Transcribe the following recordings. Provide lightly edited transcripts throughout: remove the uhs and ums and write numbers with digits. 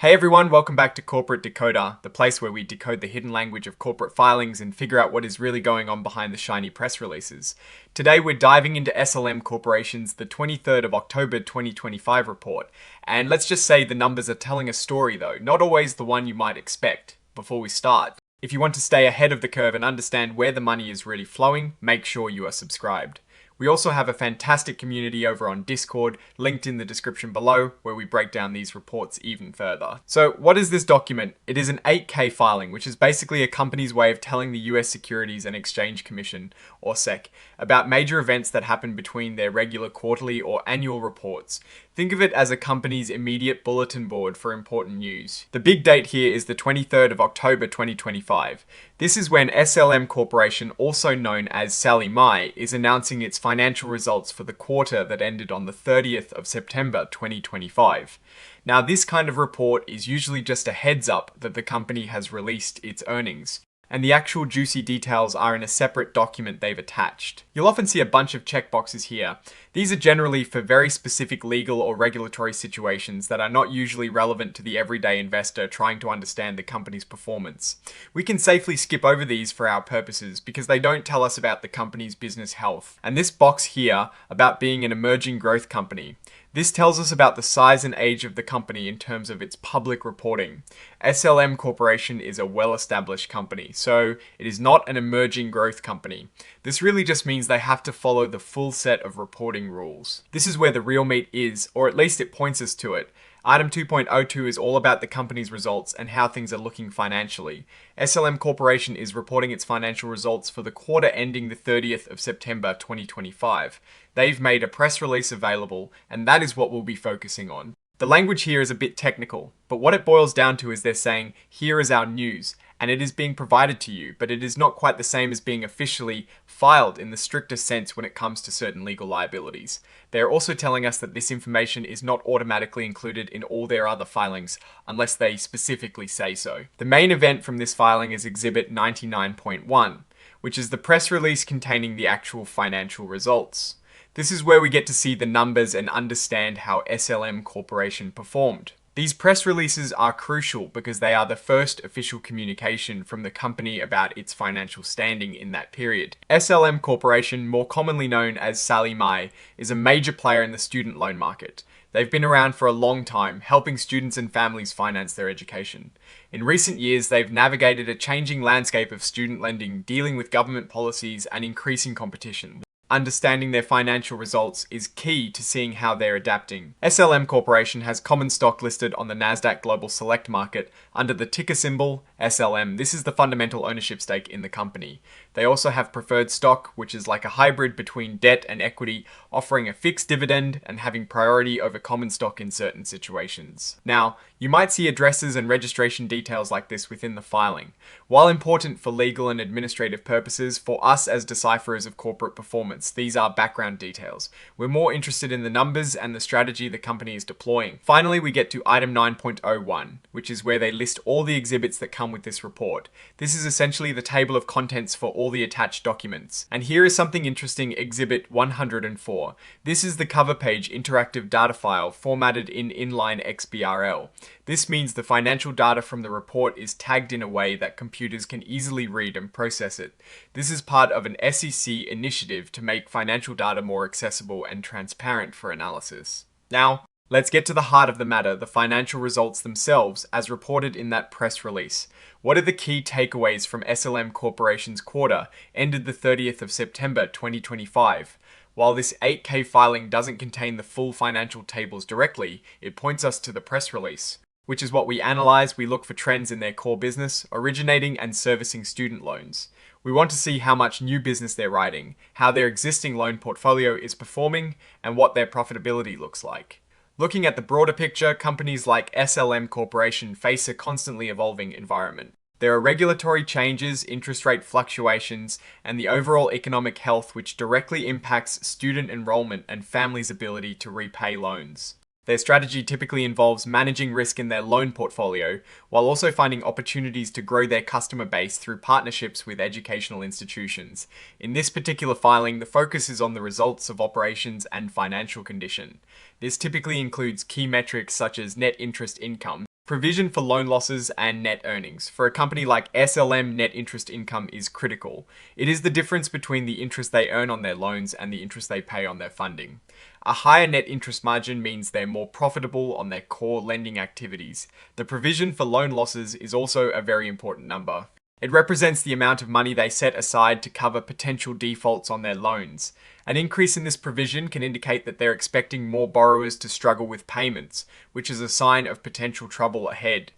Hey everyone, welcome back to Corporate Decoder, the place where we decode the hidden language of corporate filings and figure out what is really going on behind the shiny press releases. Today we're diving into SLM Corporation's the 23rd of October 2025 report, and let's just say the numbers are telling a story though, not always the one you might expect. Before we start, if you want to stay ahead of the curve and understand where the money is really flowing, make sure you are subscribed. We also have a fantastic community over on Discord, linked in the description below, where we break down these reports even further. So what is this document? It is an 8K filing, which is basically a company's way of telling the US Securities and Exchange Commission, or SEC, about major events that happen between their regular quarterly or annual reports. Think of it as a company's immediate bulletin board for important news. The big date here is the 23rd of October 2025. This is when SLM Corporation, also known as SLM, is announcing its financial results for the quarter that ended on the 30th of September 2025. Now, this kind of report is usually just a heads up that the company has released its earnings, and the actual juicy details are in a separate document they've attached. You'll often see a bunch of checkboxes here. These are generally for very specific legal or regulatory situations that are not usually relevant to the everyday investor trying to understand the company's performance. We can safely skip over these for our purposes because they don't tell us about the company's business health. And this box here about being an emerging growth company. This tells us about the size and age of the company in terms of its public reporting. SLM Corporation is a well-established company, so it is not an emerging growth company. This really just means they have to follow the full set of reporting rules. This is where the real meat is, or at least it points us to it. Item 2.02 is all about the company's results and how things are looking financially. SLM Corporation is reporting its financial results for the quarter ending the 30th of September 2025. They've made a press release available, and that is what we'll be focusing on. The language here is a bit technical, but what it boils down to is they're saying, here is our news, and it is being provided to you, but it is not quite the same as being officially filed in the strictest sense when it comes to certain legal liabilities. They are also telling us that this information is not automatically included in all their other filings, unless they specifically say so. The main event from this filing is Exhibit 99.1, which is the press release containing the actual financial results. This is where we get to see the numbers and understand how SLM Corporation performed. These press releases are crucial because they are the first official communication from the company about its financial standing in that period. SLM Corporation, more commonly known as SLM, is a major player in the student loan market. They've been around for a long time, helping students and families finance their education. In recent years, they've navigated a changing landscape of student lending, dealing with government policies and increasing competition. Understanding their financial results is key to seeing how they're adapting. SLM Corporation has common stock listed on the Nasdaq Global Select Market under the ticker symbol SLM. This is the fundamental ownership stake in the company. They also have preferred stock, which is like a hybrid between debt and equity, offering a fixed dividend and having priority over common stock in certain situations. Now, you might see addresses and registration details like this within the filing. While important for legal and administrative purposes, for us as decipherers of corporate performance, these are background details. We're more interested in the numbers and the strategy the company is deploying. Finally, we get to item 9.01, which is where they list all the exhibits that come with this report. This is essentially the table of contents for all the attached documents. And here is something interesting, Exhibit 104. This is the cover page interactive data file formatted in inline XBRL. This means the financial data from the report is tagged in a way that computers can easily read and process it. This is part of an SEC initiative to make financial data more accessible and transparent for analysis. Now, let's get to the heart of the matter, the financial results themselves as reported in that press release. What are the key takeaways from SLM Corporation's quarter ended the 30th of September 2025? While this 8K filing doesn't contain the full financial tables directly, it points us to the press release, which is what we analyze. We look for trends in their core business, originating and servicing student loans. We want to see how much new business they're writing, how their existing loan portfolio is performing, and what their profitability looks like. Looking at the broader picture, companies like SLM Corporation face a constantly evolving environment. There are regulatory changes, interest rate fluctuations, and the overall economic health which directly impacts student enrollment and families' ability to repay loans. Their strategy typically involves managing risk in their loan portfolio, while also finding opportunities to grow their customer base through partnerships with educational institutions. In this particular filing, the focus is on the results of operations and financial condition. This typically includes key metrics such as net interest income, Provision for loan losses and net earnings. For a company like SLM, net interest income is critical. It is the difference between the interest they earn on their loans and the interest they pay on their funding. A higher net interest margin means they're more profitable on their core lending activities. The provision for loan losses is also a very important number. It represents the amount of money they set aside to cover potential defaults on their loans. An increase in this provision can indicate that they're expecting more borrowers to struggle with payments, which is a sign of potential trouble ahead.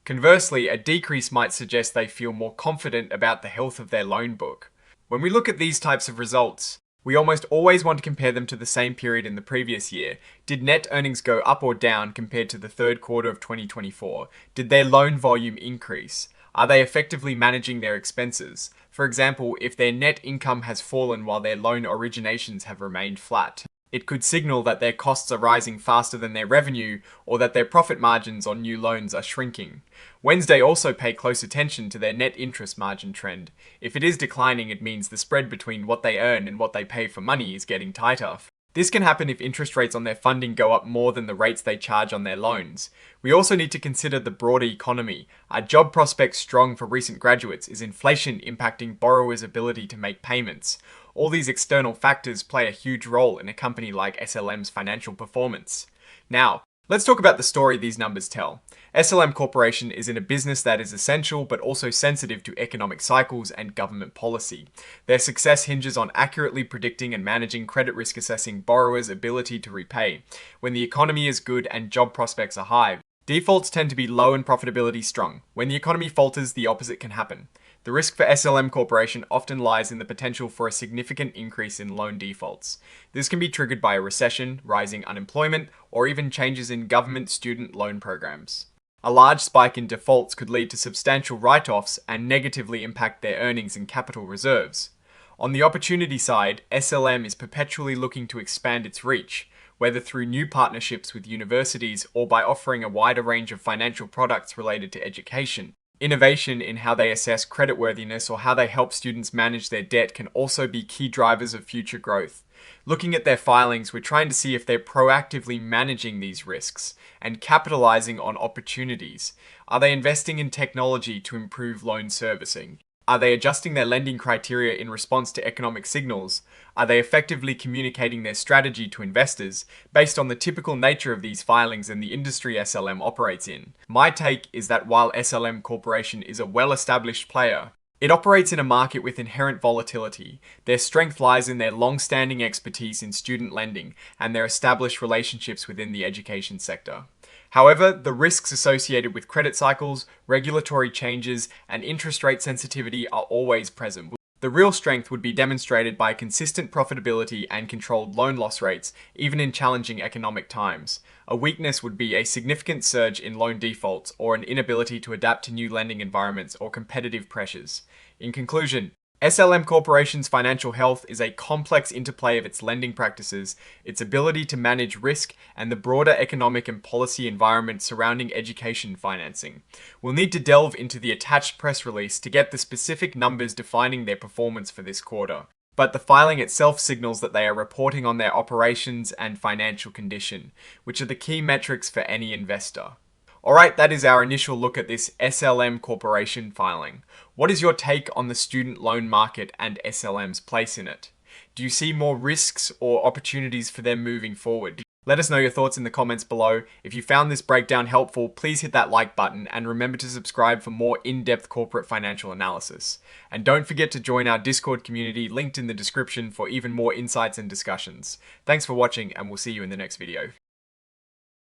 Conversely, a decrease might suggest they feel more confident about the health of their loan book. When we look at these types of results, we almost always want to compare them to the same period in the previous year. Did net earnings go up or down compared to the third quarter of 2024? Did their loan volume increase? Are they effectively managing their expenses? For example, if their net income has fallen while their loan originations have remained flat, it could signal that their costs are rising faster than their revenue or that their profit margins on new loans are shrinking. Wednesday also pay close attention to their net interest margin trend. If it is declining, it means the spread between what they earn and what they pay for money is getting tighter. This can happen if interest rates on their funding go up more than the rates they charge on their loans. We also need to consider the broader economy. Are job prospects strong for recent graduates? Is inflation impacting borrowers' ability to make payments? All these external factors play a huge role in a company like SLM's financial performance. Now, let's talk about the story these numbers tell. SLM Corporation is in a business that is essential but also sensitive to economic cycles and government policy. Their success hinges on accurately predicting and managing credit risk, assessing borrowers' ability to repay. When the economy is good and job prospects are high, defaults tend to be low and profitability strong. When the economy falters, the opposite can happen. The risk for SLM Corporation often lies in the potential for a significant increase in loan defaults. This can be triggered by a recession, rising unemployment, or even changes in government student loan programs. A large spike in defaults could lead to substantial write-offs and negatively impact their earnings and capital reserves. On the opportunity side, SLM is perpetually looking to expand its reach, whether through new partnerships with universities or by offering a wider range of financial products related to education. Innovation in how they assess creditworthiness or how they help students manage their debt can also be key drivers of future growth. Looking at their filings, we're trying to see if they're proactively managing these risks and capitalizing on opportunities. Are they investing in technology to improve loan servicing? Are they adjusting their lending criteria in response to economic signals? Are they effectively communicating their strategy to investors based on the typical nature of these filings and the industry SLM operates in? My take is that while SLM Corporation is a well-established player, it operates in a market with inherent volatility. Their strength lies in their long-standing expertise in student lending and their established relationships within the education sector. However, the risks associated with credit cycles, regulatory changes, and interest rate sensitivity are always present. The real strength would be demonstrated by consistent profitability and controlled loan loss rates, even in challenging economic times. A weakness would be a significant surge in loan defaults or an inability to adapt to new lending environments or competitive pressures. In conclusion, SLM Corporation's financial health is a complex interplay of its lending practices, its ability to manage risk, and the broader economic and policy environment surrounding education financing. We'll need to delve into the attached press release to get the specific numbers defining their performance for this quarter. But the filing itself signals that they are reporting on their operations and financial condition, which are the key metrics for any investor. Alright, that is our initial look at this SLM Corporation filing. What is your take on the student loan market and SLM's place in it? Do you see more risks or opportunities for them moving forward? Let us know your thoughts in the comments below. If you found this breakdown helpful, please hit that like button and remember to subscribe for more in-depth corporate financial analysis. And don't forget to join our Discord community linked in the description for even more insights and discussions. Thanks for watching, and we'll see you in the next video.